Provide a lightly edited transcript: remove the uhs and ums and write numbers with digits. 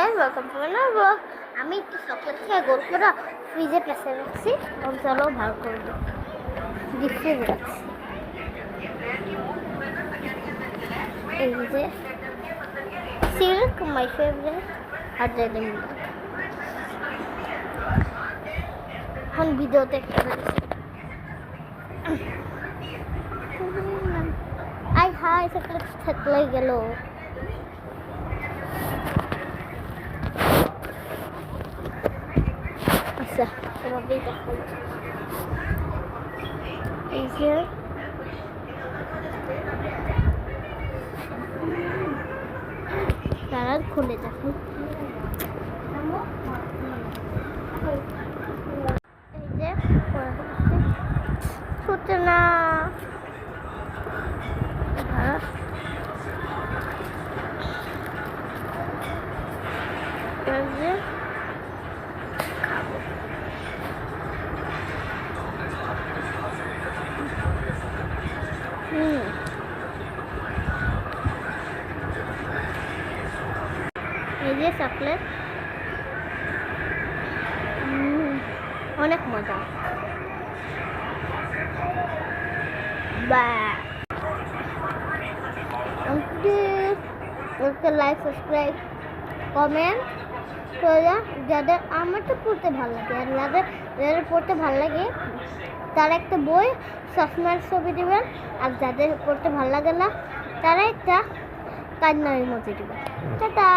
Guys, welcome to my blog. আমি একটু chocolate খেয়ে গোল করে ফ্রিজে পেঁচে রাখছি। চলো ভালো করে ডিপ ফ্রিজে রাখছি। এই যে সিল্ক মাই ফেভারিট আর ডেলি মিল্ক। এখন ভিডিওতে একটা আই হাই চকলেট থাকলে গেল। আচ্ছা, এভাবেই দেখাই। এই যে কালার খুলে দেখাই। এই যে ছুটে না এই যে চকলেট অনেক মজা। লাইক, সাবস্ক্রাইব, কমেন্ট করে যাদের আমার তো পড়তে ভালো লাগে আর যাদের পড়তে ভালো লাগে তারা একটা বই সবসময় ছবি দেবেন, আর যাদের পড়তে ভালো লাগে না তারা একটা কান্নার ইমোজি দেবেন। টাটা।